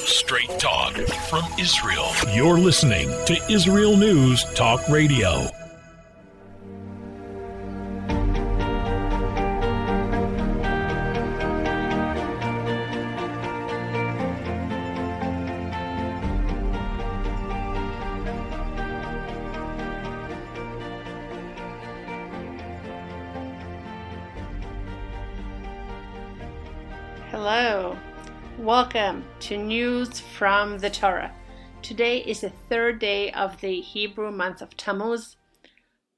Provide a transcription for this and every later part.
Straight talk from Israel. You're listening to Israel News Talk Radio. Hello, welcome to News from the Torah. Today is the third day of the Hebrew month of Tammuz,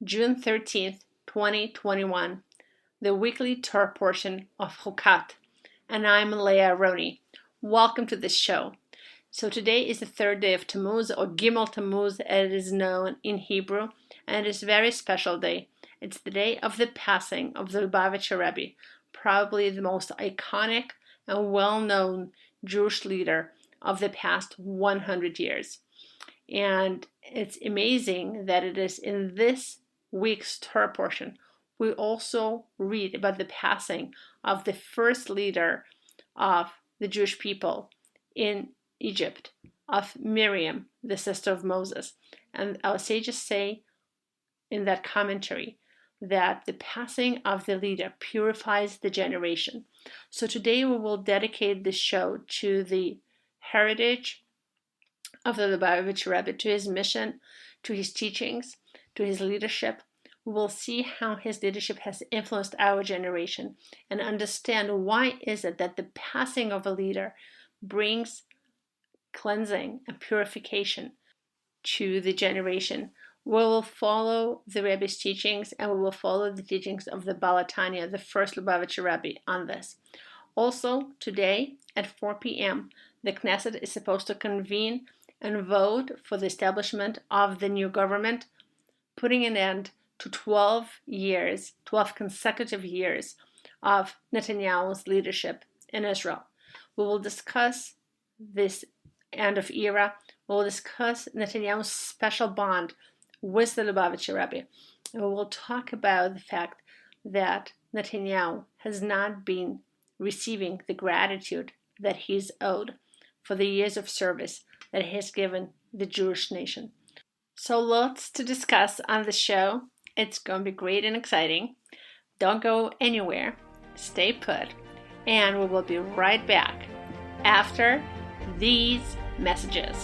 June 13th, 2021, the weekly Torah portion of Chukat, and I'm Leah Roni. Welcome to this show. So today is the third day of Tammuz, or Gimel Tammuz as it is known in Hebrew, and it is a very special day. It's the day of the passing of the Lubavitcher Rebbe, probably the most iconic and well-known Jewish leader of the past 100 years. And it's amazing that it is in this week's Torah portion, we also read about the passing of the first leader of the Jewish people in Egypt, of Miriam, the sister of Moses. And our sages say in that commentary that the passing of the leader purifies the generation. So today we will dedicate this show to the heritage of the Lubavitcher Rebbe, to his mission, to his teachings, to his leadership. We will see how his leadership has influenced our generation and understand why is it that the passing of a leader brings cleansing and purification to the generation. We will follow the Rebbe's teachings, and we will follow the teachings of the Baal HaTanya, the first Lubavitcher Rebbe, on this. Also, today at 4 p.m., the Knesset is supposed to convene and vote for the establishment of the new government, putting an end to 12 consecutive years of Netanyahu's leadership in Israel. We will discuss this end of era. We will discuss Netanyahu's special bond with the Lubavitcher Rebbe. And we will talk about the fact that Netanyahu has not been receiving the gratitude that he's owed for the years of service that he has given the Jewish nation. So lots to discuss on the show. It's going to be great and exciting. Don't go anywhere. Stay put. And we will be right back after these messages.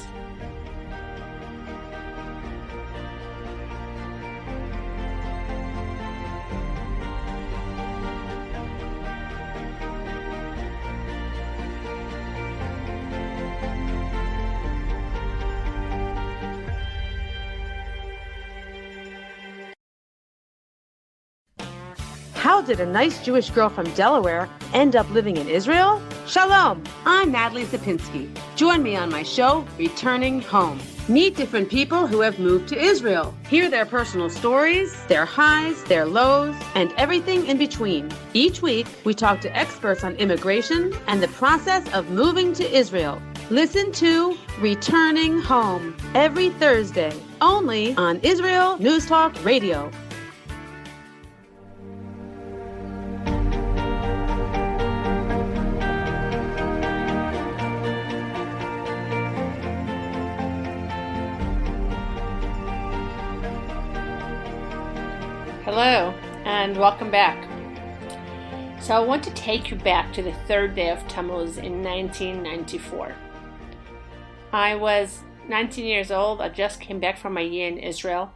How did a nice Jewish girl from Delaware end up living in Israel? Shalom, I'm Natalie Zapinski. Join me on my show, Returning Home. Meet different people who have moved to Israel. Hear their personal stories, their highs, their lows, and everything in between. Each week, we talk to experts on immigration and the process of moving to Israel. Listen to Returning Home every Thursday, only on Israel News Talk Radio. Hello, and welcome back. So I want to take you back to the third day of Tammuz in 1994. I was 19 years old. I just came back from my year in Israel,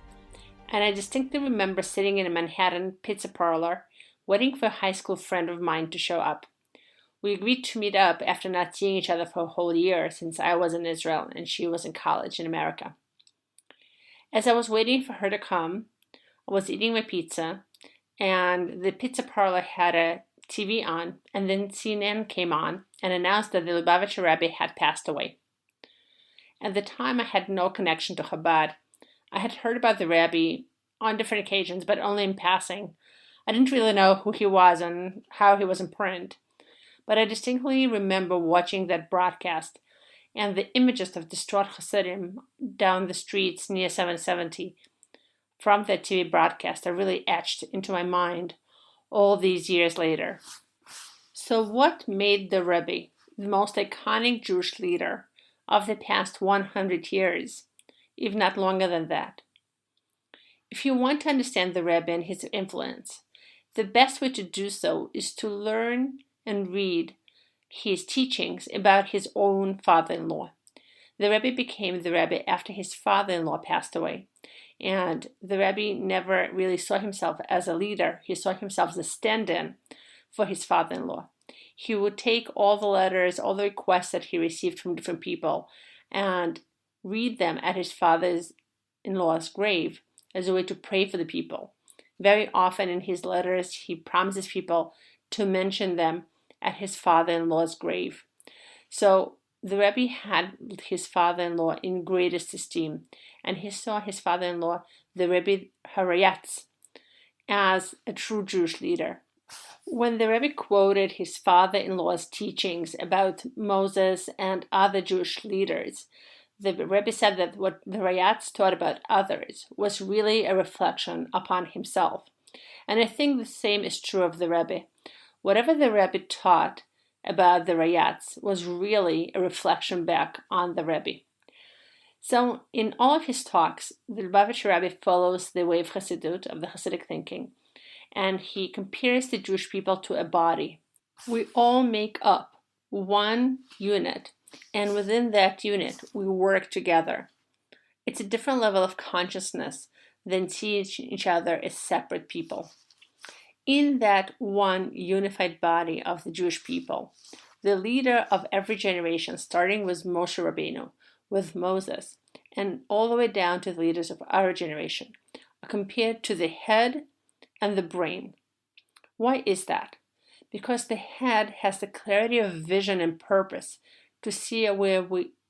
and I distinctly remember sitting in a Manhattan pizza parlor waiting for a high school friend of mine to show up. We agreed to meet up after not seeing each other for a whole year since I was in Israel and she was in college in America. As I was waiting for her to come, I was eating my pizza, and the pizza parlor had a TV on, and then CNN came on and announced that the Lubavitcher Rebbe had passed away. At the time, I had no connection to Chabad. I had heard about the Rebbe on different occasions, but only in passing. I didn't really know who he was and how he was important. But I distinctly remember watching that broadcast and the images of distraught Hasidim down the streets near 770 from that TV broadcast are really etched into my mind all these years later. So what made the Rebbe, the most iconic Jewish leader, of the past 100 years, if not longer than that. If you want to understand the Rebbe and his influence, the best way to do so is to learn and read his teachings about his own father-in-law. The Rebbe became the Rebbe after his father-in-law passed away, and the Rebbe never really saw himself as a leader. He saw himself as a stand-in for his father-in-law. He would take all the letters, all the requests that he received from different people, and read them at his father-in-law's grave as a way to pray for the people. Very often in his letters, he promises people to mention them at his father-in-law's grave. So the Rebbe had his father-in-law in greatest esteem, and he saw his father-in-law, the Rebbe Harayatz, as a true Jewish leader. When the Rebbe quoted his father-in-law's teachings about Moses and other Jewish leaders, the Rebbe said that what the Rayatz taught about others was really a reflection upon himself. And I think the same is true of the Rebbe. Whatever the Rebbe taught about the Rayatz was really a reflection back on the Rebbe. So in all of his talks, the Lubavitcher Rebbe follows the way of Chassidut, of the Hasidic thinking, and he compares the Jewish people to a body. We all make up one unit, and within that unit, we work together. It's a different level of consciousness than seeing each other as separate people. In that one unified body of the Jewish people, the leader of every generation, starting with Moshe Rabbeinu, with Moses, and all the way down to the leaders of our generation, are compared to the head and the brain. Why is that? Because the head has the clarity of vision and purpose to see where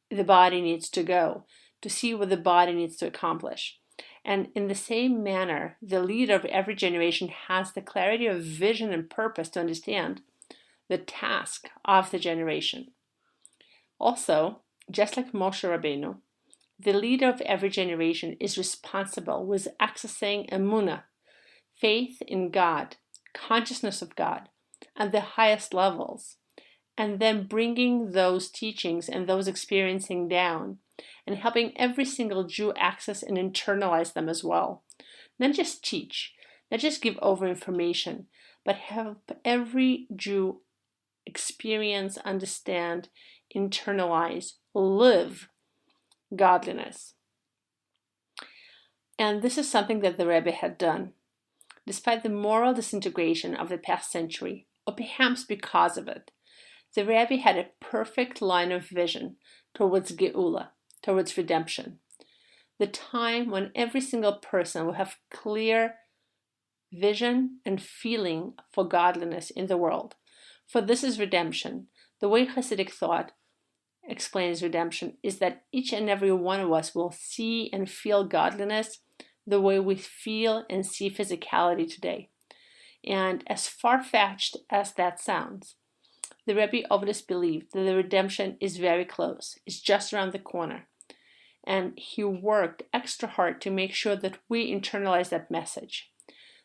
the body needs to go, to see what the body needs to accomplish. And in the same manner, the leader of every generation has the clarity of vision and purpose to understand the task of the generation. Also, just like Moshe Rabbeinu, the leader of every generation is responsible with accessing emunah, faith in God, consciousness of God, at the highest levels, and then bringing those teachings and those experiencing down and helping every single Jew access and internalize them as well. Not just teach, not just give over information, but help every Jew experience, understand, internalize, live godliness. And this is something that the Rebbe had done. Despite the moral disintegration of the past century, or perhaps because of it, the Rebbe had a perfect line of vision towards Geula, towards redemption. The time when every single person will have clear vision and feeling for godliness in the world. For this is redemption. The way Hasidic thought explains redemption is that each and every one of us will see and feel godliness the way we feel and see physicality today. And as far-fetched as that sounds, the Rebbe always believed that the redemption is very close, it's just around the corner. And he worked extra hard to make sure that we internalize that message,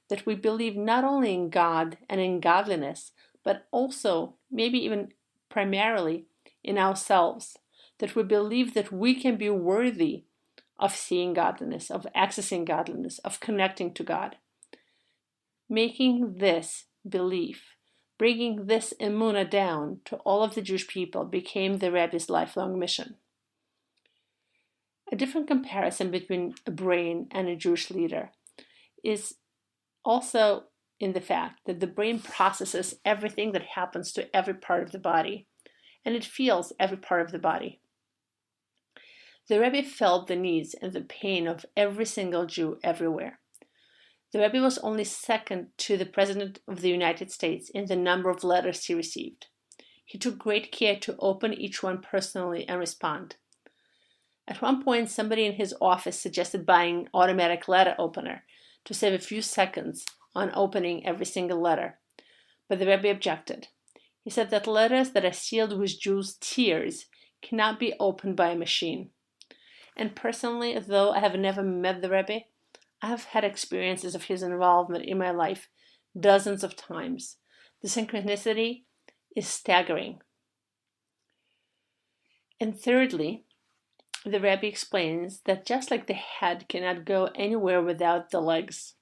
that we believe not only in God and in godliness, but also, maybe even primarily, in ourselves, that we believe that we can be worthy of seeing godliness, of accessing godliness, of connecting to God. Making this belief, bringing this emunah down to all of the Jewish people became the Rebbe's lifelong mission. A different comparison between a brain and a Jewish leader is also in the fact that the brain processes everything that happens to every part of the body, and it feels every part of the body. The Rebbe felt the needs and the pain of every single Jew everywhere. The Rebbe was only second to the President of the United States in the number of letters he received. He took great care to open each one personally and respond. At one point, somebody in his office suggested buying an automatic letter opener to save a few seconds on opening every single letter. But the Rebbe objected. He said that letters that are sealed with Jews' tears cannot be opened by a machine. And personally, though I have never met the Rebbe, I have had experiences of his involvement in my life dozens of times. The synchronicity is staggering. And thirdly, the Rebbe explains that just like the head cannot go anywhere without the legs,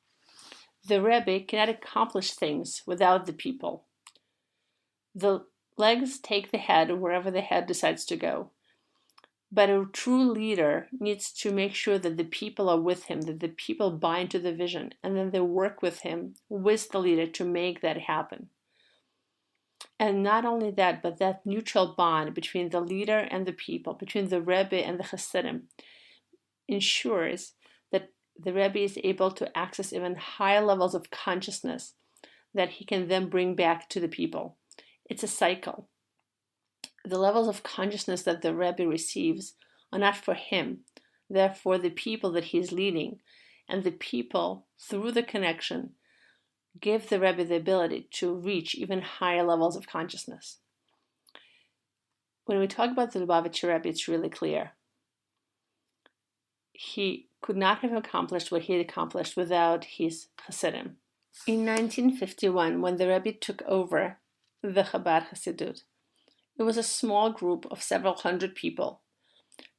the Rebbe cannot accomplish things without the people. The legs take the head wherever the head decides to go. But a true leader needs to make sure that the people are with him, that the people buy into the vision, and then they work with him, with the leader, to make that happen. And not only that, but that neutral bond between the leader and the people, between the Rebbe and the Hasidim, ensures that the Rebbe is able to access even higher levels of consciousness that he can then bring back to the people. It's a cycle. The levels of consciousness that the Rebbe receives are not for him. They're for the people that he's leading. And the people, through the connection, give the Rebbe the ability to reach even higher levels of consciousness. When we talk about the Lubavitcher Rebbe, it's really clear. He could not have accomplished what he had accomplished without his Hasidim. In 1951, when the Rebbe took over the Chabad Hasidut, it was a small group of several hundred people.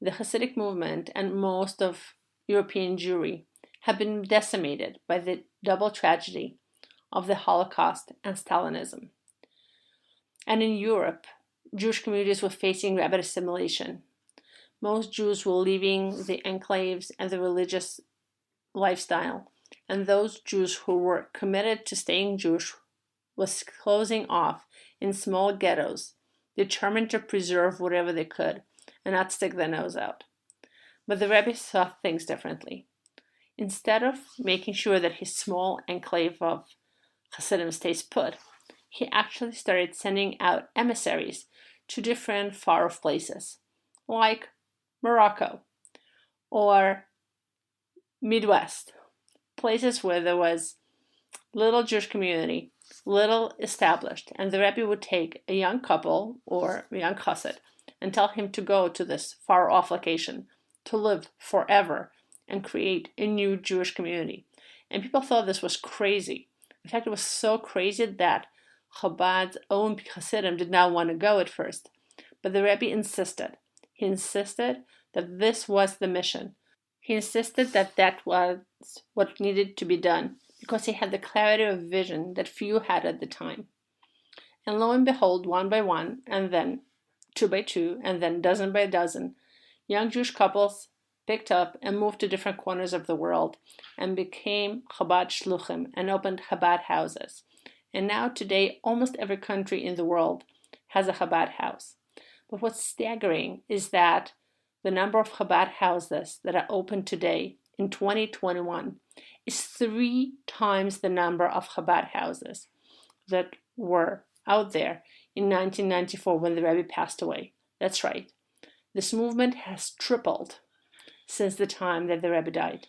The Hasidic movement and most of European Jewry have been decimated by the double tragedy of the Holocaust and Stalinism. And in Europe, Jewish communities were facing rapid assimilation. Most Jews were leaving the enclaves and the religious lifestyle, and those Jews who were committed to staying Jewish was closing off in small ghettos, determined to preserve whatever they could and not stick their nose out. But the Rebbe saw things differently. Instead of making sure that his small enclave of Hasidim stays put, he actually started sending out emissaries to different far-off places, like Morocco or Midwest, places where there was little Jewish community, little established, and the Rebbe would take a young couple or a young chassid and tell him to go to this far-off location to live forever and create a new Jewish community. And people thought this was crazy. In fact, it was so crazy that Chabad's own Hasidim did not want to go at first. But the Rebbe insisted. He insisted that this was the mission. He insisted that that was what needed to be done, because he had the clarity of vision that few had at the time. And lo and behold, one by one, and then two by two, and then dozen by dozen, young Jewish couples picked up and moved to different corners of the world and became Chabad shluchim and opened Chabad houses. And now today, almost every country in the world has a Chabad house. But what's staggering is that the number of Chabad houses that are open today in 2021 is 3 times the number of Chabad houses that were out there in 1994 when the Rebbe passed away. That's right. This movement has tripled since the time that the Rebbe died.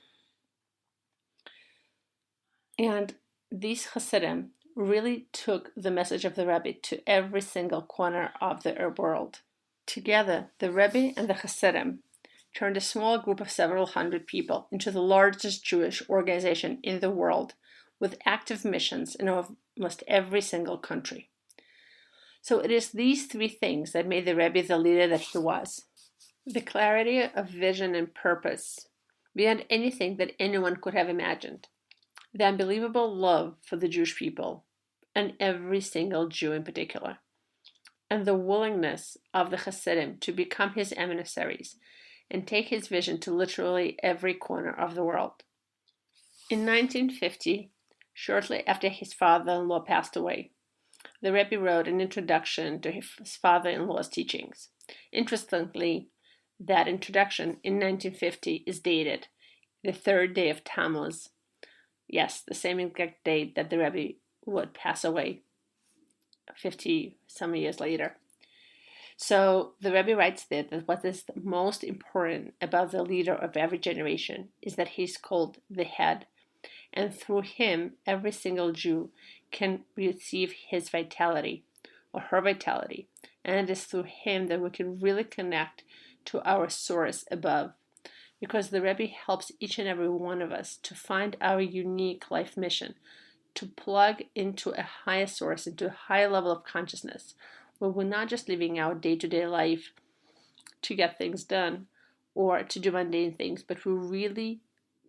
And these Hasidim really took the message of the Rebbe to every single corner of the world. Together, the Rebbe and the Hasidim turned a small group of several hundred people into the largest Jewish organization in the world, with active missions in almost every single country. So it is these 3 things that made the Rebbe the leader that he was. The clarity of vision and purpose, beyond anything that anyone could have imagined. The unbelievable love for the Jewish people, and every single Jew in particular. And the willingness of the Hasidim to become his emissaries and take his vision to literally every corner of the world. In 1950, shortly after his father-in-law passed away, the Rebbe wrote an introduction to his father-in-law's teachings. Interestingly, that introduction in 1950 is dated the 3rd day of Tammuz. Yes, the same exact date that the Rebbe would pass away 50-some years later. So the Rebbe writes there that what is the most important about the leader of every generation is that he's called the head, and through him, every single Jew can receive his vitality or her vitality, and it is through him that we can really connect to our source above, because the Rebbe helps each and every one of us to find our unique life mission, to plug into a higher source, into a higher level of consciousness, where we're not just living our day-to-day life to get things done, or to do mundane things, but we really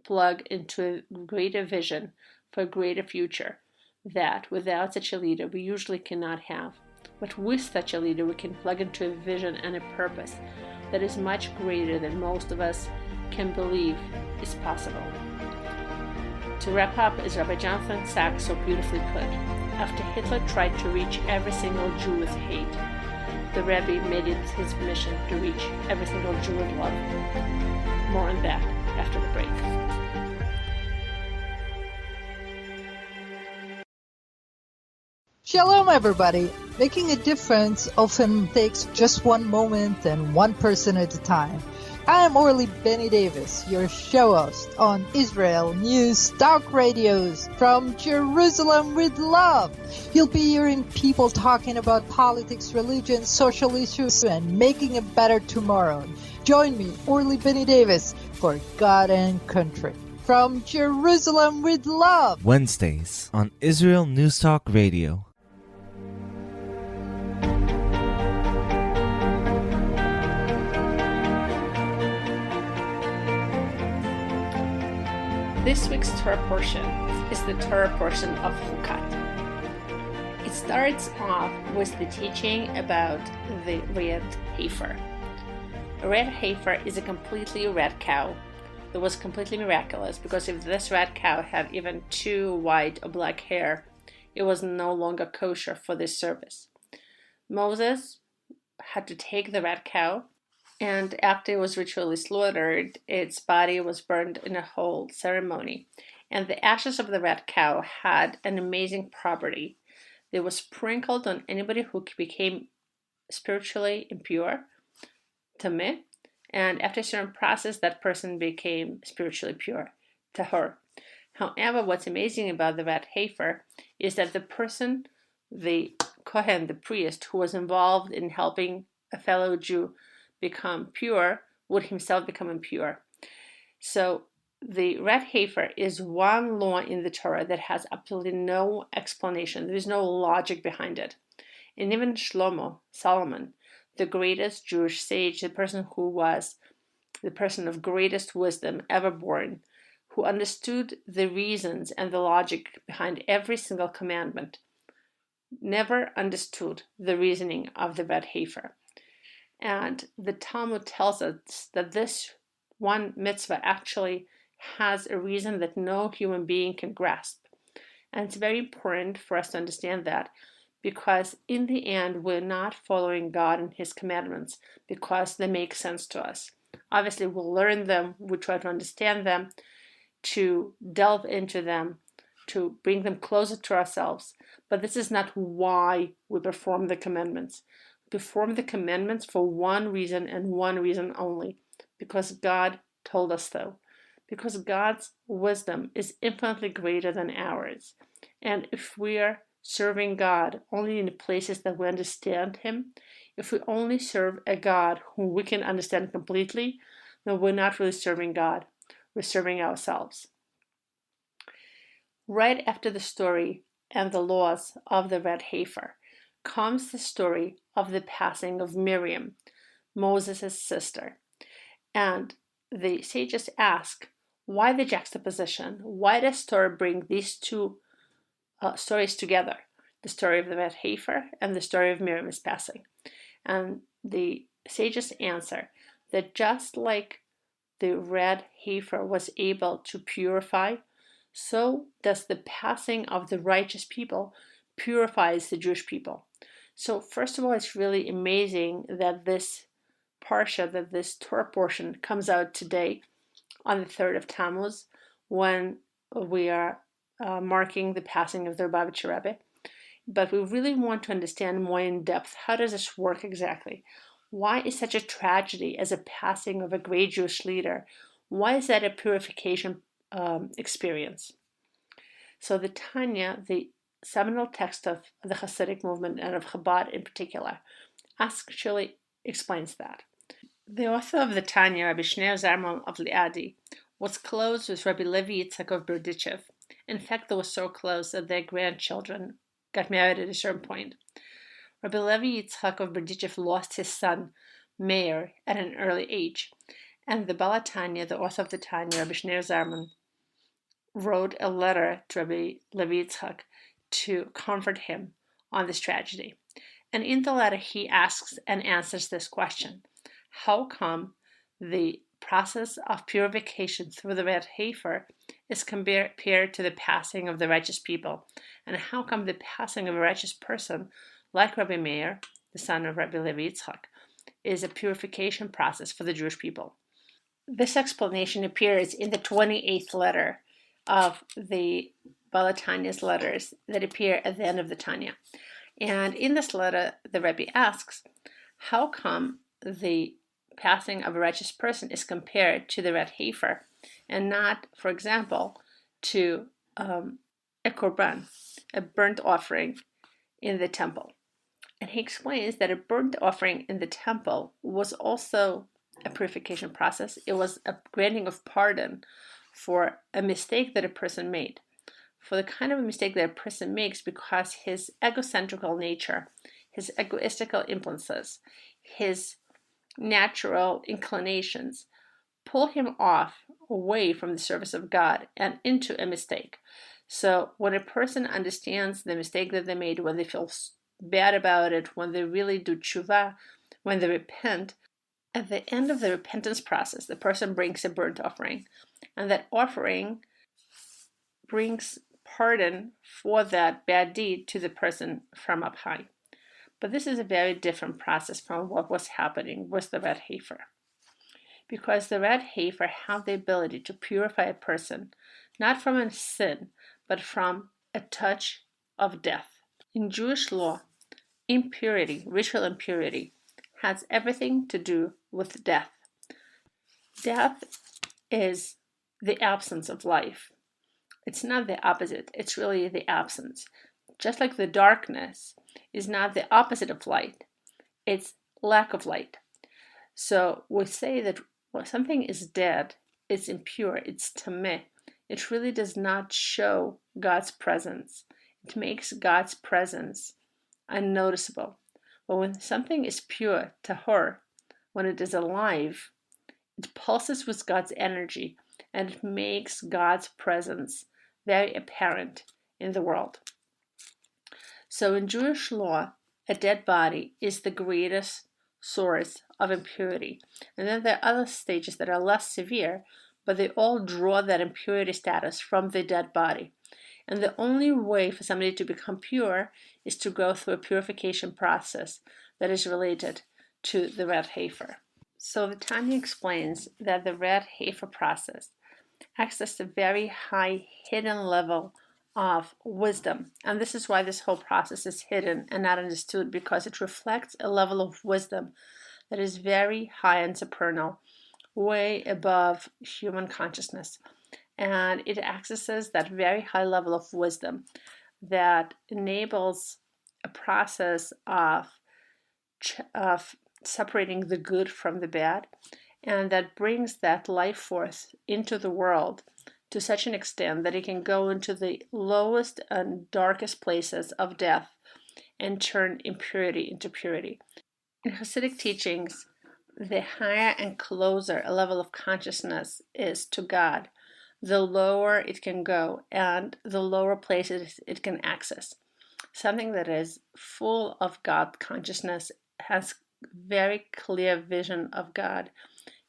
plug into a greater vision for a greater future that without such a leader we usually cannot have. But with such a leader we can plug into a vision and a purpose that is much greater than most of us can believe is possible. To wrap up, as Rabbi Jonathan Sachs so beautifully put, after Hitler tried to reach every single Jew with hate, the Rebbe made it his mission to reach every single Jew with love. More on that after the break. Shalom, everybody. Making a difference often takes just one moment and one person at a time. I am Orly Benny Davis, your show host on Israel News Talk Radios from Jerusalem with love. You'll be hearing people talking about politics, religion, social issues, and making a better tomorrow. Join me, Orly Benny Davis, for God and Country. From Jerusalem with love. Wednesdays on Israel News Talk Radio. This week's Torah portion is the Torah portion of Chukat. It starts off with the teaching about the red heifer. A red heifer is a completely red cow that was completely miraculous, because if this red cow had even 2 white or black hair, it was no longer kosher for this service. Moses had to take the red cow, and after it was ritually slaughtered, its body was burned in a whole ceremony. And the ashes of the red cow had an amazing property. They were sprinkled on anybody who became spiritually impure, tameh, and after a certain process, that person became spiritually pure, tahor. However, what's amazing about the red heifer is that the person, the Kohen, the priest, who was involved in helping a fellow Jew become pure, would himself become impure. So the red heifer is one law in the Torah that has absolutely no explanation. There is no logic behind it. And even Shlomo, Solomon, the greatest Jewish sage, the person who was the person of greatest wisdom ever born, who understood the reasons and the logic behind every single commandment, never understood the reasoning of the red heifer. And the Talmud tells us that this one mitzvah actually has a reason that no human being can grasp. And it's very important for us to understand that, because in the end, we're not following God and His commandments because they make sense to us. Obviously, we'll learn them, we try to understand them, to delve into them, to bring them closer to ourselves. But this is not why we perform the commandments. Perform the commandments for one reason and one reason only, because God told us so. Because God's wisdom is infinitely greater than ours. And if we are serving God only in the places that we understand Him, if we only serve a God whom we can understand completely, then we're not really serving God. We're serving ourselves. Right after the story and the laws of the red heifer comes the story of the passing of Miriam, Moses' sister. And the sages ask, why the juxtaposition? Why does Torah bring these two stories together? The story of the red heifer and the story of Miriam's passing. And the sages answer that just like the red heifer was able to purify, so does the passing of the righteous people purifies the Jewish people. So first of all, it's really amazing that this parsha, that this Torah portion comes out today on the 3rd of Tammuz, when we are marking the passing of the Lubavitcher Rebbe. But we really want to understand more in depth, how does this work exactly? Why is such a tragedy as a passing of a great Jewish leader? Why is that a purification experience? So the Tanya, the seminal text of the Hasidic movement and of Chabad in particular, actually explains that. The author of the Tanya, Rabbi Shneur Zalman of Liadi, was close with Rabbi Levi Yitzchak of Berdichev. In fact, they were so close that their grandchildren got married at a certain point. Rabbi Levi Yitzchak of Berdichev lost his son, Meir, at an early age. And the Baal Tanya, the author of the Tanya, Rabbi Shneur Zalman, wrote a letter to Rabbi Levi Yitzchak to comfort him on this tragedy. And in the letter, he asks and answers this question: how come the process of purification through the red heifer is compared to the passing of the righteous people? And how come the passing of a righteous person, like Rabbi Meir, the son of Rabbi Levi Yitzchak, is a purification process for the Jewish people? This explanation appears in the 28th letter of the Baal Tanya's letters that appear at the end of the Tanya. And in this letter, the Rebbe asks, how come the passing of a righteous person is compared to the red heifer and not, for example, to a korban, a burnt offering in the temple? And he explains that a burnt offering in the temple was also a purification process. It was a granting of pardon for a mistake that a person made, for the kind of a mistake that a person makes because his egocentrical nature, his egoistical impulses, his natural inclinations pull him off away from the service of God and into a mistake. So when a person understands the mistake that they made, when they feel bad about it, when they really do tshuva, when they repent, at the end of the repentance process, the person brings a burnt offering, and that offering brings pardon for that bad deed to the person from up high. But this is a very different process from what was happening with the red heifer, because the red heifer have the ability to purify a person, not from a sin, but from a touch of death. In Jewish law, impurity, ritual impurity, has everything to do with death. Death is the absence of life. It's not the opposite, it's really the absence. Just like the darkness is not the opposite of light, it's lack of light. So we say that when something is dead, it's impure, it's tameh. It really does not show God's presence. It makes God's presence unnoticeable. But when something is pure, tahor, when it is alive, it pulses with God's energy and it makes God's presence very apparent in the world. So in Jewish law, a dead body is the greatest source of impurity. And then there are other stages that are less severe, but they all draw that impurity status from the dead body. And the only way for somebody to become pure is to go through a purification process that is related to the red heifer. So the Tanya explains that the red heifer process accesses a very high hidden level of wisdom. And this is why this whole process is hidden and not understood, because it reflects a level of wisdom that is very high and supernal, way above human consciousness. And it accesses that very high level of wisdom that enables a process of separating the good from the bad, and that brings that life force into the world to such an extent that it can go into the lowest and darkest places of death and turn impurity into purity. In Hasidic teachings, the higher and closer a level of consciousness is to God, the lower it can go and the lower places it can access. Something that is full of God consciousness, has very clear vision of God,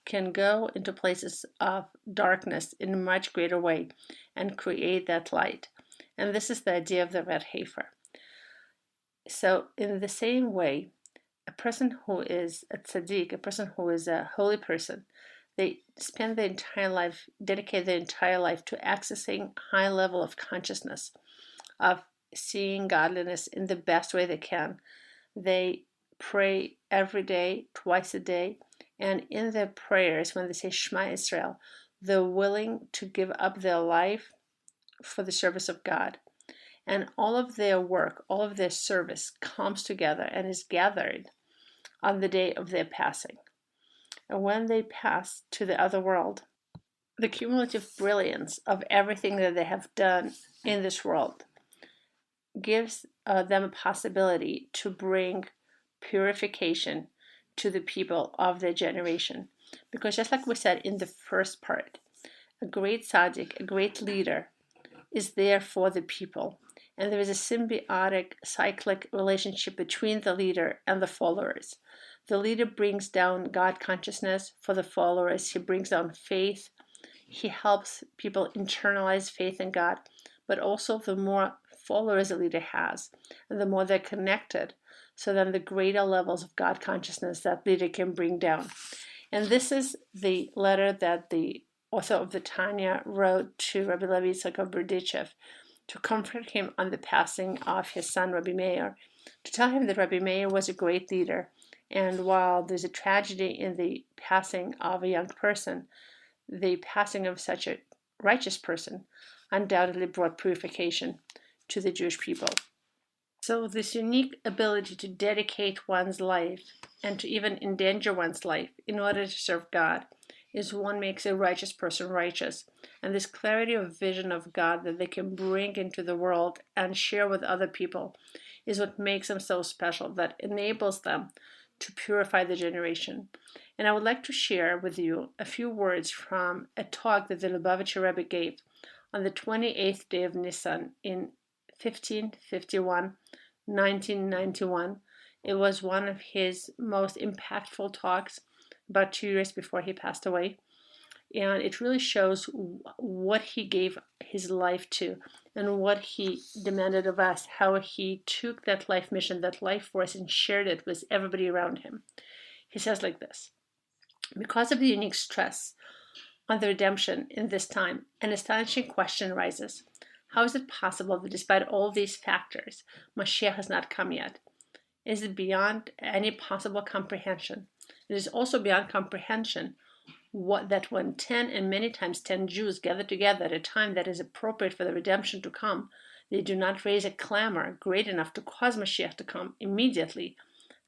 can go into places of darkness in a much greater way and create that light. And this is the idea of the red heifer. So in the same way, a person who is a tzaddik, a person who is a holy person, they spend their entire life, dedicate their entire life to accessing high level of consciousness, of seeing godliness in the best way they can. They pray every day, twice a day, and in their prayers, when they say Shema Israel, they're willing to give up their life for the service of God. And all of their work, all of their service comes together and is gathered on the day of their passing. And when they pass to the other world, the cumulative brilliance of everything that they have done in this world gives them a possibility to bring purification to the people of their generation. Because just like we said in the first part, a great tzaddik, a great leader, is there for the people. And there is a symbiotic, cyclic relationship between the leader and the followers. The leader brings down God consciousness for the followers. He brings down faith. He helps people internalize faith in God. But also the more followers a leader has, and the more they're connected, so then the greater levels of God consciousness that leader can bring down. And this is the letter that the author of the Tanya wrote to Rabbi Levi Yitzchak of Berdichev to comfort him on the passing of his son Rabbi Meir, to tell him that Rabbi Meir was a great leader, and while there's a tragedy in the passing of a young person, the passing of such a righteous person undoubtedly brought purification to the Jewish people. So this unique ability to dedicate one's life and to even endanger one's life in order to serve God is what makes a righteous person righteous. And this clarity of vision of God that they can bring into the world and share with other people is what makes them so special, that enables them to purify the generation. And I would like to share with you a few words from a talk that the Lubavitcher Rebbe gave on the 28th day of Nisan in 1991. It was one of his most impactful talks, about 2 years before he passed away. And it really shows what he gave his life to and what he demanded of us, how he took that life mission, that life force, and shared it with everybody around him. He says like this: because of the unique stress on the redemption in this time, an astonishing question arises. How is it possible that despite all these factors, Mashiach has not come yet? Is it beyond any possible comprehension? It is also beyond comprehension that when 10 and many times 10 Jews gather together at a time that is appropriate for the redemption to come, they do not raise a clamor great enough to cause Mashiach to come immediately.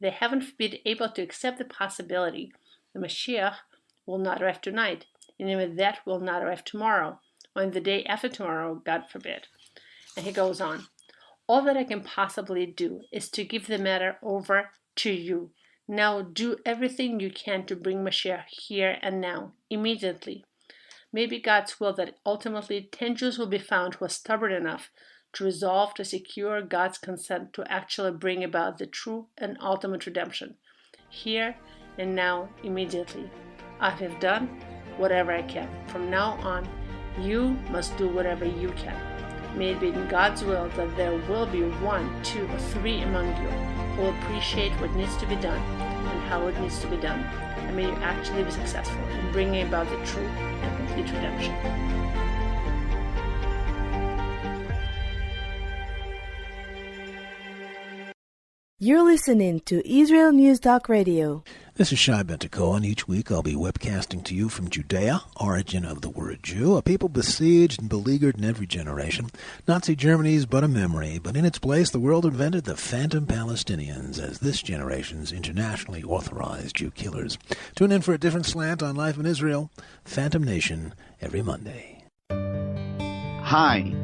They haven't been able to accept the possibility the Mashiach will not arrive tonight, and even that will not arrive tomorrow, or in the day after tomorrow, God forbid. And he goes on, all that I can possibly do is to give the matter over to you. Now do everything you can to bring Mashiach here and now, immediately. Maybe God's will that ultimately 10 Jews will be found who are stubborn enough to resolve to secure God's consent to actually bring about the true and ultimate redemption, here and now, immediately. I have done whatever I can. From now on, you must do whatever you can. May it be in God's will that there will be 1, 2, or 3 among you who will appreciate what needs to be done and how it needs to be done, and may you actually be successful in bringing about the true and complete redemption. You're listening to Israel News Talk Radio. This is Shai Ben-Tekoa, and each week I'll be webcasting to you from Judea, origin of the word Jew, a people besieged and beleaguered in every generation. Nazi Germany is but a memory, but in its place the world invented the phantom Palestinians as this generation's internationally authorized Jew killers. Tune in for a different slant on life in Israel, Phantom Nation, every Monday. Hi,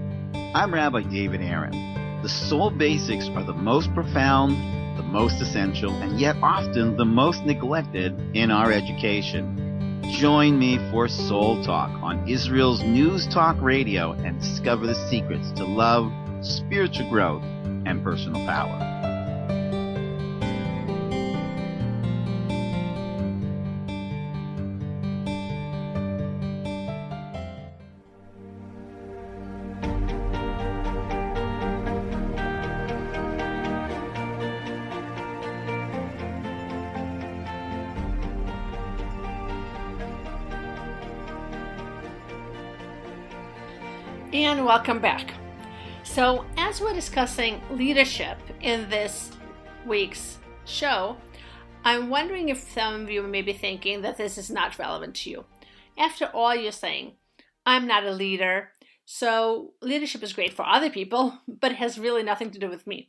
I'm Rabbi David Aaron. The soul basics are the most profound, the most essential, and yet often the most neglected in our education. Join me for Soul Talk on Israel's News Talk Radio and discover the secrets to love, spiritual growth, and personal power. And welcome back. So, as we're discussing leadership in this week's show, I'm wondering if some of you may be thinking that this is not relevant to you. After all, you're saying, I'm not a leader, so leadership is great for other people, but it has really nothing to do with me.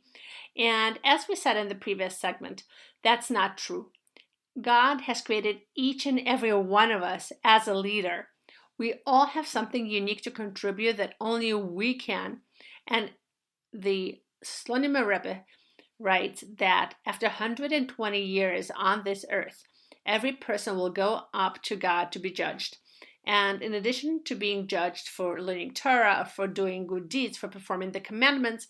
And as we said in the previous segment, that's not true. God has created each and every one of us as a leader. We all have something unique to contribute that only we can. And the Lubavitcher Rebbe writes that after 120 years on this earth, every person will go up to God to be judged. And in addition to being judged for learning Torah, for doing good deeds, for performing the commandments,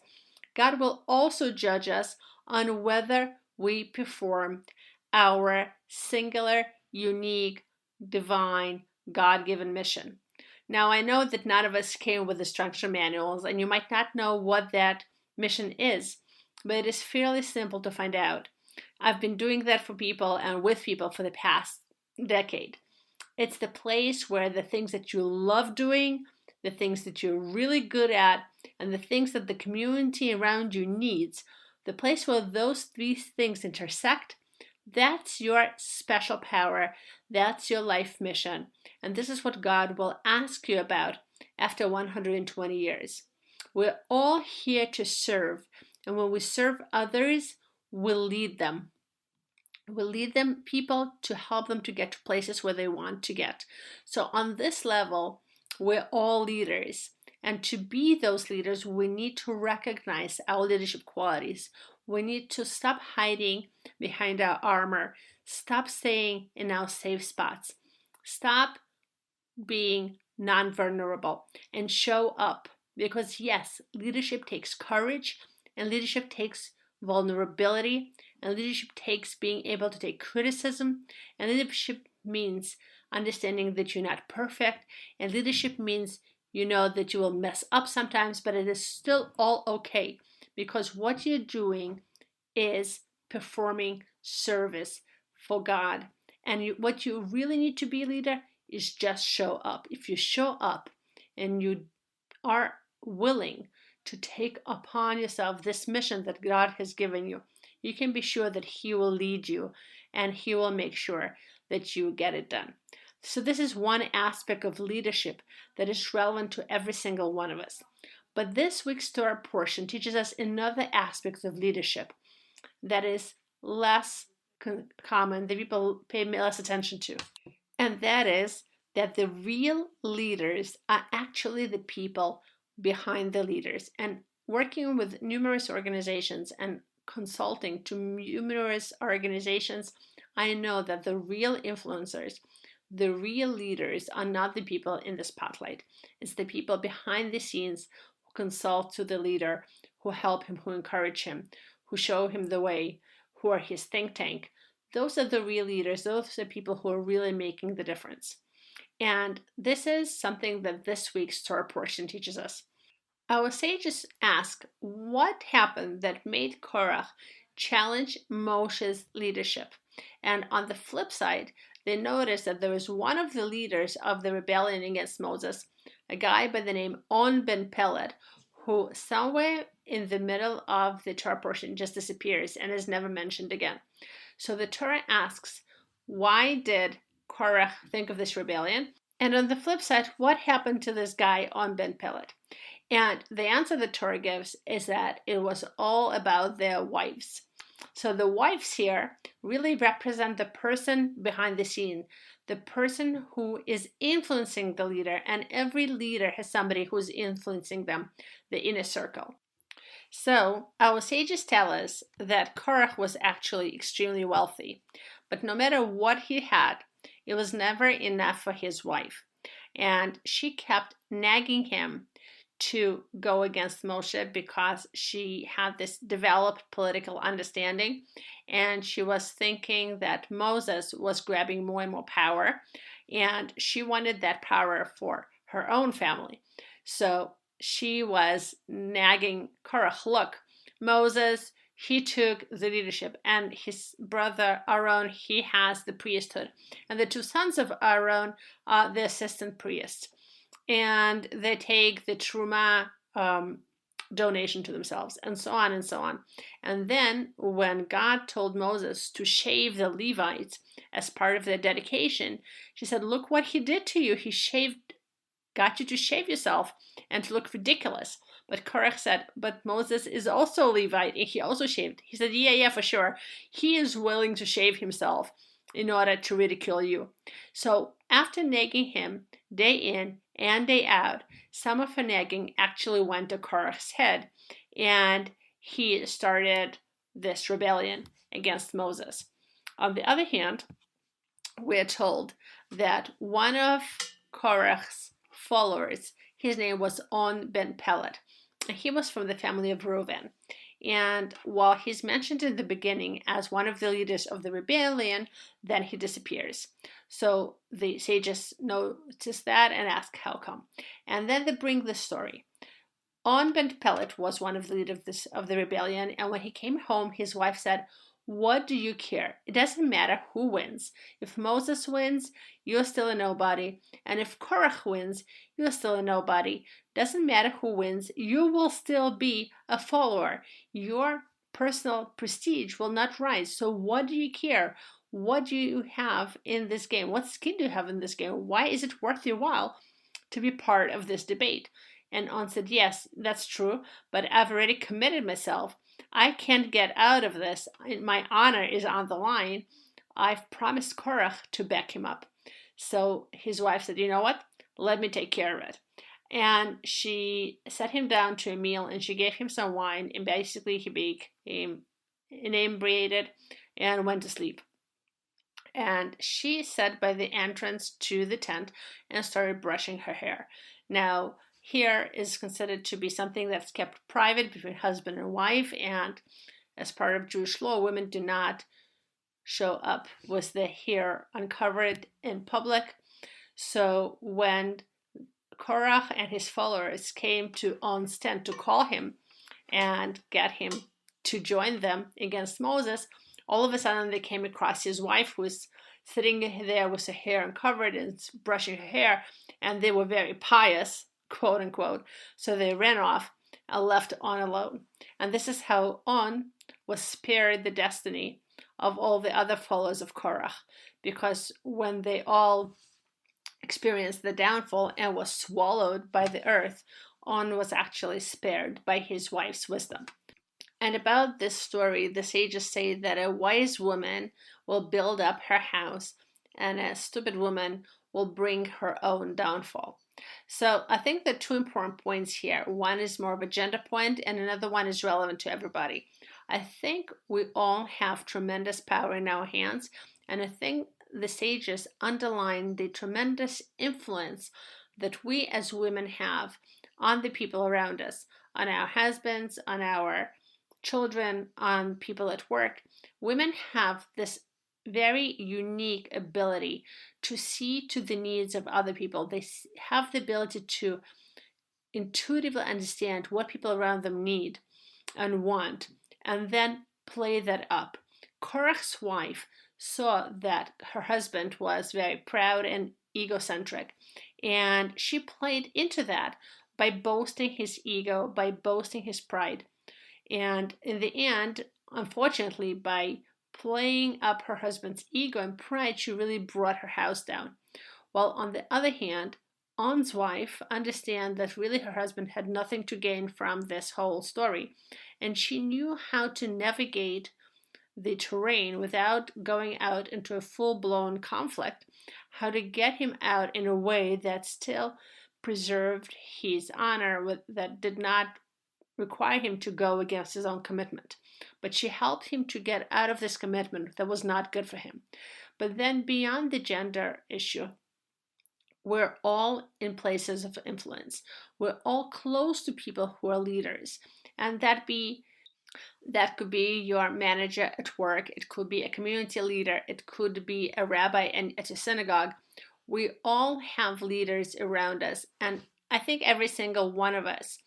God will also judge us on whether we perform our singular, unique, divine, God-given mission. Now, I know that none of us came with instruction manuals, and you might not know what that mission is, but it is fairly simple to find out. I've been doing that for people and with people for the past decade. It's the place where the things that you love doing, the things that you're really good at, and the things that the community around you needs, the place where those three things intersect, that's your special power. That's your life mission. And this is what God will ask you about after 120 years. We're all here to serve. And when we serve others, we'll lead them. We'll lead them, people, to help them to get to places where they want to get. So on this level, we're all leaders. And to be those leaders, we need to recognize our leadership qualities. We need to stop hiding behind our armor. Stop staying in our safe spots. Stop being non-vulnerable and show up. Because yes, leadership takes courage, and leadership takes vulnerability, and leadership takes being able to take criticism, and leadership means understanding that you're not perfect, and leadership means you know that you will mess up sometimes, but it is still all okay, because what you're doing is performing service for God. And what you really need to be a leader is just show up. If you show up and you are willing to take upon yourself this mission that God has given you, you can be sure that He will lead you and He will make sure that you get it done. So this is one aspect of leadership that is relevant to every single one of us. But this week's Torah portion teaches us another aspect of leadership that is less common, that people pay less attention to. And that is that the real leaders are actually the people behind the leaders. And working with numerous organizations and consulting to numerous organizations, I know that the real influencers, the real leaders are not the people in the spotlight. It's the people behind the scenes who consult to the leader, who help him, who encourage him, who show him the way, who are his think tank. Those are the real leaders. Those are the people who are really making the difference. And this is something that this week's Torah portion teaches us. Our sages ask what happened that made Korach challenge Moshe's leadership. And on the flip side, they noticed that there was one of the leaders of the rebellion against Moses, a guy by the name On ben Peled, who somewhere in the middle of the Torah portion just disappears and is never mentioned again. So the Torah asks, why did Korach think of this rebellion? And on the flip side, what happened to this guy On ben Peled? And the answer the Torah gives is that it was all about their wives. So the wives here really represent the person behind the scene, the person who is influencing the leader, and every leader has somebody who's influencing them, the inner circle. So our sages tell us that Korach was actually extremely wealthy, but no matter what he had, it was never enough for his wife. And she kept nagging him to go against Moshe because she had this developed political understanding, and she was thinking that Moses was grabbing more and more power, and she wanted that power for her own family. So she was nagging Korach, look, Moses, he took the leadership, and his brother Aaron, he has the priesthood, and the two sons of Aaron are the assistant priests. And they take the Truma donation to themselves, and so on and so on. And then when God told Moses to shave the Levites as part of their dedication, she said, look what he did to you. He got you to shave yourself and to look ridiculous. But Korach said, but Moses is also a Levite, and he also shaved. He said, yeah, for sure. He is willing to shave himself in order to ridicule you. So after nagging him day in and day out, some of her nagging actually went to Korach's head, and he started this rebellion against Moses. On the other hand, we're told that one of Korach's followers, his name was On ben Pelet, and he was from the family of Reuven. And while he's mentioned in the beginning as one of the leaders of the rebellion, then he disappears. So the sages notice that and ask how come. And then they bring the story. On ben Pelet was one of the leaders of the rebellion, and when he came home, his wife said, "What do you care? It doesn't matter who wins. If Moses wins, you're still a nobody. And if Korach wins, you're still a nobody. Doesn't matter who wins, you will still be a follower. Your personal prestige will not rise. So what do you care? What do you have in this game? What skin do you have in this game? Why is it worth your while to be part of this debate?" And On said, "Yes, that's true, but I've already committed myself. I can't get out of this. My honor is on the line. I've promised Korach to back him up." So his wife said, "You know what? Let me take care of it." And she set him down to a meal, and she gave him some wine, and basically he became inebriated and went to sleep. And she sat by the entrance to the tent and started brushing her hair. Now, hair is considered to be something that's kept private between husband and wife, and as part of Jewish law, women do not show up with their hair uncovered in public. So when Korach and his followers came to On's tent to call him and get him to join them against Moses, all of a sudden they came across his wife, who was sitting there with her hair uncovered and brushing her hair, and they were very pious, quote unquote, so they ran off and left On alone. And this is how On was spared the destiny of all the other followers of Korach, because when they all experienced the downfall and was swallowed by the earth, On was actually spared by his wife's wisdom. And about this story, the sages say that a wise woman will build up her house, and a stupid woman will bring her own downfall. So I think the two important points here, one is more of a gender point, and another one is relevant to everybody. I think we all have tremendous power in our hands, and I think the sages underline the tremendous influence that we as women have on the people around us, on our husbands, on our children, on people at work. Women have this very unique ability to see to the needs of other people. They have the ability to intuitively understand what people around them need and want, and then play that up. Korach's wife saw that her husband was very proud and egocentric, and she played into that by boasting his ego, by boasting his pride. And in the end, unfortunately, by playing up her husband's ego and pride, she really brought her house down. While on the other hand, On's wife understood that really her husband had nothing to gain from this whole story, and she knew how to navigate the terrain without going out into a full-blown conflict, how to get him out in a way that still preserved his honor, that did not require him to go against his own commitment. But she helped him to get out of this commitment that was not good for him. But then beyond the gender issue, we're all in places of influence. We're all close to people who are leaders. And that could be your manager at work. It could be a community leader. It could be a rabbi at a synagogue. We all have leaders around us. And I think every single one of us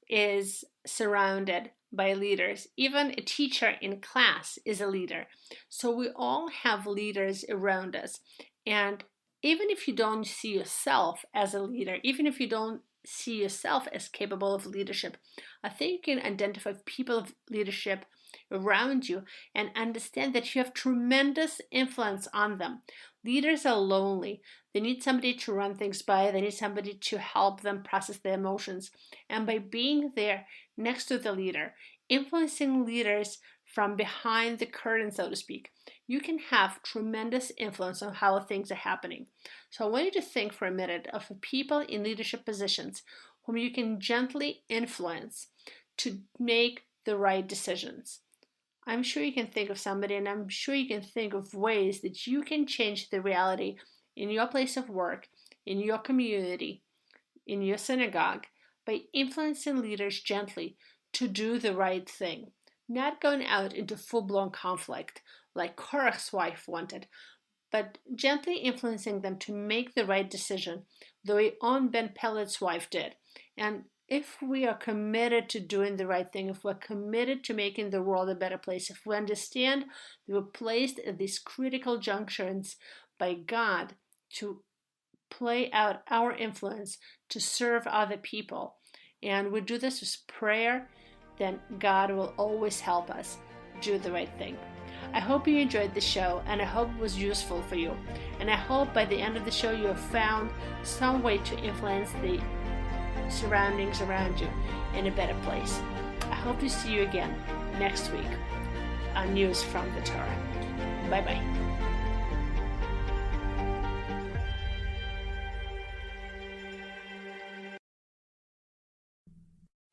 is surrounded by leaders. Even a teacher in class is a leader. So we all have leaders around us. And even if you don't see yourself as a leader, even if you don't see yourself as capable of leadership, I think you can identify people of leadership around you and understand that you have tremendous influence on them. Leaders are lonely. They need somebody to run things by. They need somebody to help them process their emotions. And by being there next to the leader, influencing leaders from behind the curtain, so to speak, you can have tremendous influence on how things are happening. So I want you to think for a minute of people in leadership positions whom you can gently influence to make the right decisions. I'm sure you can think of somebody, and I'm sure you can think of ways that you can change the reality in your place of work, in your community, in your synagogue, by influencing leaders gently to do the right thing, not going out into full-blown conflict like Korach's wife wanted, but gently influencing them to make the right decision, the way On Ben Pellet's wife did. And if we are committed to doing the right thing, if we're committed to making the world a better place, if we understand that we're placed at these critical junctions by God to play out our influence to serve other people, and we do this with prayer, then God will always help us do the right thing. I hope you enjoyed the show, and I hope it was useful for you. And I hope by the end of the show you have found some way to influence the surroundings around you in a better place. I hope to see you again next week on News from the Torah. Bye-bye.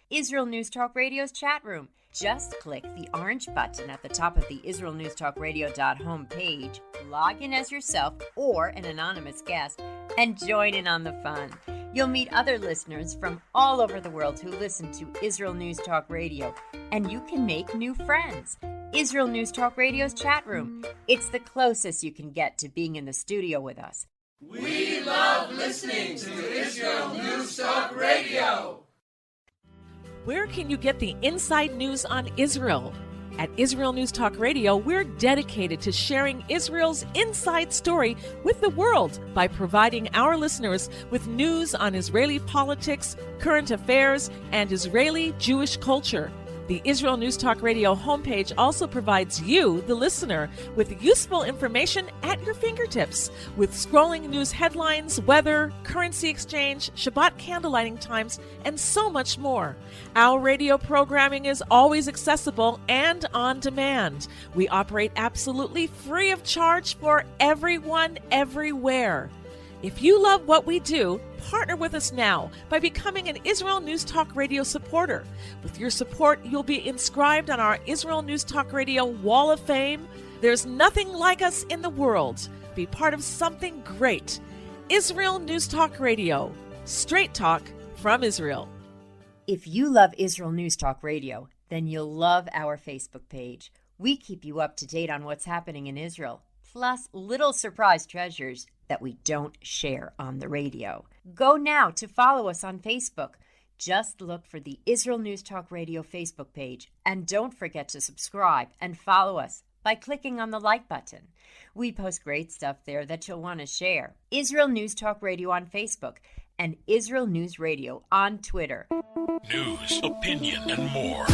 Israel News Talk Radio's chat room. Just click the orange button at the top of the IsraelNewsTalkRadio.home page, log in as yourself or an anonymous guest, and join in on the fun. You'll meet other listeners from all over the world who listen to Israel News Talk Radio, and you can make new friends. Israel News Talk Radio's chat room. It's the closest you can get to being in the studio with us. We love listening to Israel News Talk Radio. Where can you get the inside news on Israel? At Israel News Talk Radio, we're dedicated to sharing Israel's inside story with the world by providing our listeners with news on Israeli politics, current affairs, and Israeli Jewish culture. The Israel News Talk Radio homepage also provides you, the listener, with useful information at your fingertips, with scrolling news headlines, weather, currency exchange, Shabbat candlelighting times, and so much more. Our radio programming is always accessible and on demand. We operate absolutely free of charge for everyone, everywhere. If you love what we do, partner with us now by becoming an Israel News Talk Radio supporter. With your support, you'll be inscribed on our Israel News Talk Radio Wall of Fame. There's nothing like us in the world. Be part of something great. Israel News Talk Radio. Straight talk from Israel. If you love Israel News Talk Radio, then you'll love our Facebook page. We keep you up to date on what's happening in Israel, plus little surprise treasures that we don't share on the radio. Go now to follow us on Facebook. Just look for the Israel News Talk Radio Facebook page, and don't forget to subscribe and follow us by clicking on the like button. We post great stuff there that you'll want to share. Israel News Talk Radio on Facebook and Israel News Radio on Twitter. News, opinion, and more.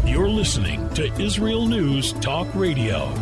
You're listening to Israel News Talk Radio.